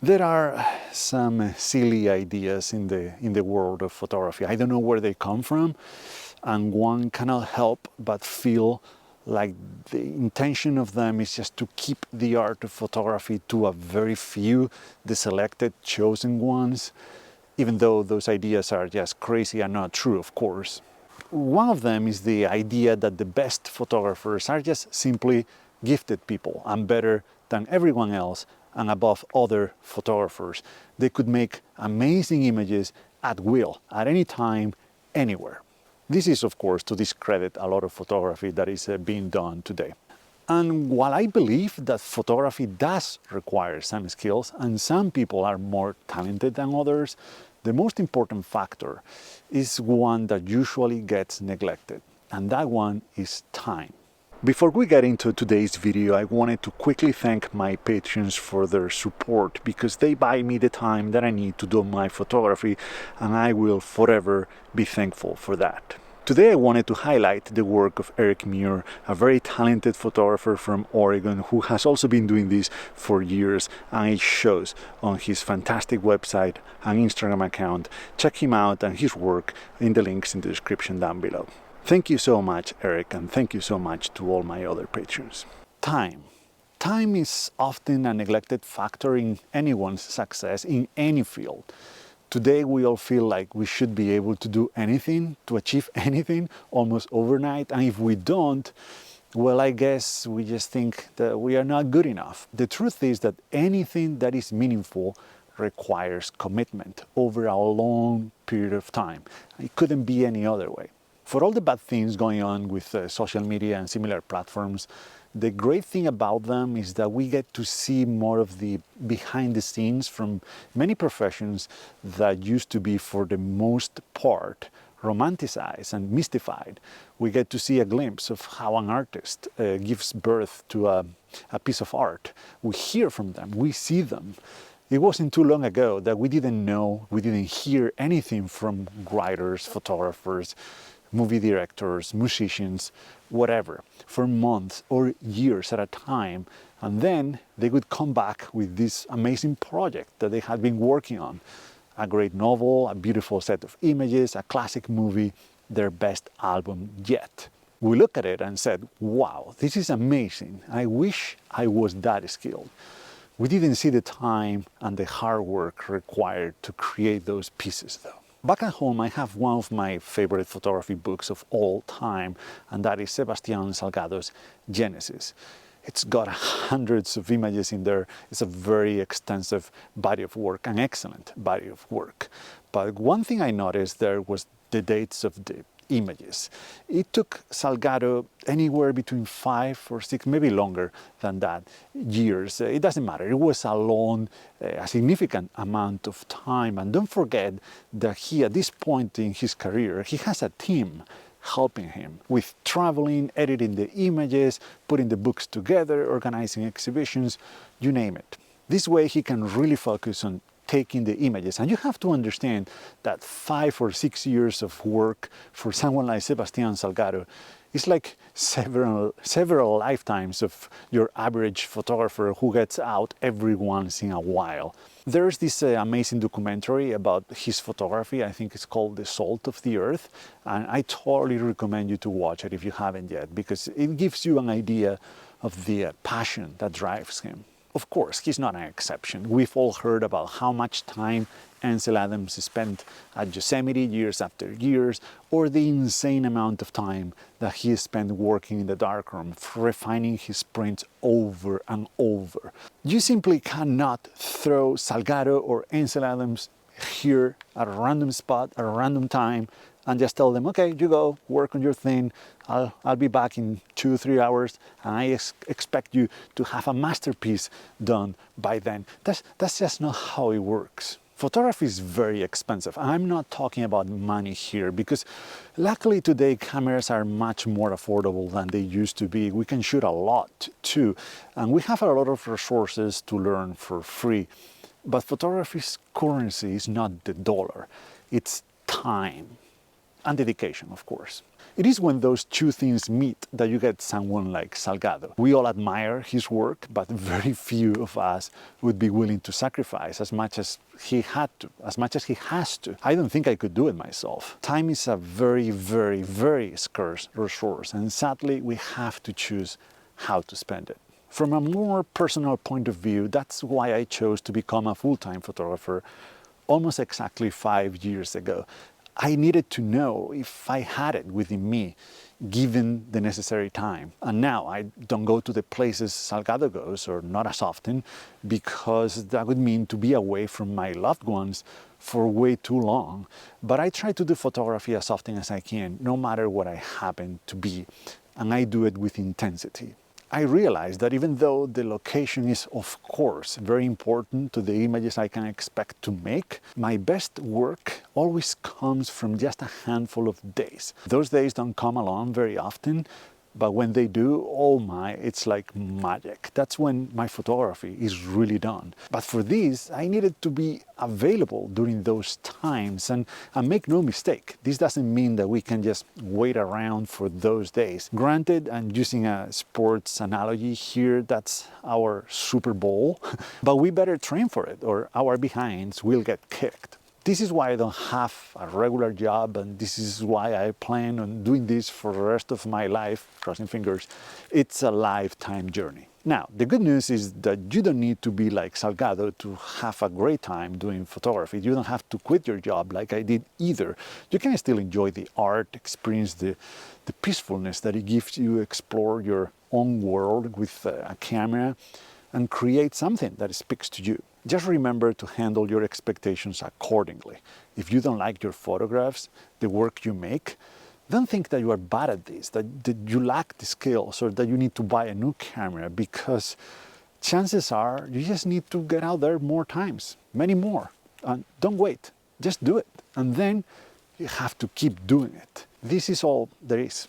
There are some silly ideas in the world of photography. I don't know where they come from, and one cannot help but feel like the intention of them is just to keep the art of photography to a very few, the selected, chosen ones, even though those ideas are just crazy and not true, of course. One of them is the idea that the best photographers are just simply gifted people and better than everyone else and above other photographers. They could make amazing images at will, at any time, anywhere. This is, of course, to discredit a lot of photography that is being done today. And while I believe that photography does require some skills and some people are more talented than others, the most important factor is one that usually gets neglected, and that one is time. Before we get into today's video, I wanted to quickly thank my patrons for their support, because they buy me the time that I need to do my photography, and I will forever be thankful for that. Today I wanted to highlight the work of Eric Muhr, a very talented photographer from Oregon who has also been doing this for years, and it shows on his fantastic website and Instagram account. Check him out and his work in the links in the description down below. Thank you so much, Eric, and thank you so much to all my other patrons. Time. Time is often a neglected factor in anyone's success in any field. Today we all feel like we should be able to do anything, to achieve anything almost overnight, and if we don't, well, I guess we just think that we are not good enough. The truth is that anything that is meaningful requires commitment over a long period of time. It couldn't be any other way. For all the bad things going on with social media and similar platforms, the great thing about them is that we get to see more of the behind the scenes from many professions that used to be, for the most part, romanticized and mystified. We get to see a glimpse of how an artist gives birth to a piece of art. We hear from them, we see them. It wasn't too long ago that we didn't know, we didn't hear anything from writers, photographers, movie directors, musicians, whatever, for months or years at a time, and then they would come back with this amazing project that they had been working on. A great novel, a beautiful set of images, a classic movie, their best album yet. We look at it and said, wow, this is amazing. I wish I was that skilled. We didn't see the time and the hard work required to create those pieces though. Back at home, I have one of my favorite photography books of all time, and that is Sebastián Salgado's Genesis. It's got hundreds of images in there. It's a very extensive body of work, an excellent body of work. But one thing I noticed there was the dates of the images. It took Salgado anywhere between 5 or 6, maybe longer than that, years. It doesn't matter. It was a significant amount of time. And don't forget that he, at this point in his career, he has a team helping him with traveling, editing the images, putting the books together, organizing exhibitions, you name it. This way he can really focus on taking the images. And you have to understand that 5 or 6 years of work for someone like Sebastián Salgado is like several lifetimes of your average photographer who gets out every once in a while. There's this amazing documentary about his photography. I think it's called The Salt of the Earth, and I totally recommend you to watch it if you haven't yet, because it gives you an idea of the passion that drives him. Of course, he's not an exception. We've all heard about how much time Ansel Adams spent at Yosemite years after years, or the insane amount of time that he spent working in the darkroom, refining his prints over and over. You simply cannot throw Salgado or Ansel Adams here at a random spot, at a random time, and just tell them, okay, you go, work on your thing, I'll be back in 2-3 hours, and I expect you to have a masterpiece done by then. That's just not how it works. Photography is very expensive. I'm not talking about money here, because luckily today cameras are much more affordable than they used to be. We can shoot a lot too, and we have a lot of resources to learn for free. But photography's currency is not the dollar, it's time. and dedication, of course. It is when those two things meet that you get someone like Salgado. We all admire his work, but very few of us would be willing to sacrifice as much as he had to, as much as he has to. I don't think I could do it myself. Time is a very, very, very scarce resource, and sadly, we have to choose how to spend it. From a more personal point of view, that's why I chose to become a full-time photographer almost exactly 5 years ago. I needed to know if I had it within me, given the necessary time. And now I don't go to the places Salgado goes, or not as often, because that would mean to be away from my loved ones for way too long. But I try to do photography as often as I can, no matter what I happen to be, and I do it with intensity. I realize that even though the location is, of course, very important to the images I can expect to make, my best work always comes from just a handful of days. Those days don't come along very often, but when they do, oh my, it's like magic. That's when my photography is really done. But for this, I needed to be available during those times, and make no mistake, this doesn't mean that we can just wait around for those days. Granted, I'm using a sports analogy here, that's our Super Bowl, but we better train for it or our behinds will get kicked. This is why I don't have a regular job, and this is why I plan on doing this for the rest of my life, crossing fingers. It's a lifetime journey. Now, the good news is that you don't need to be like Salgado to have a great time doing photography. You don't have to quit your job like I did either. You can still enjoy the art, experience the peacefulness that it gives you, explore your own world with a camera, and create something that speaks to you. Just remember to handle your expectations accordingly. If you don't like your photographs, the work you make, don't think that you are bad at this, that you lack the skills, or that you need to buy a new camera, because chances are you just need to get out there more times, many more. And don't wait, just do it. And then you have to keep doing it. This is all there is.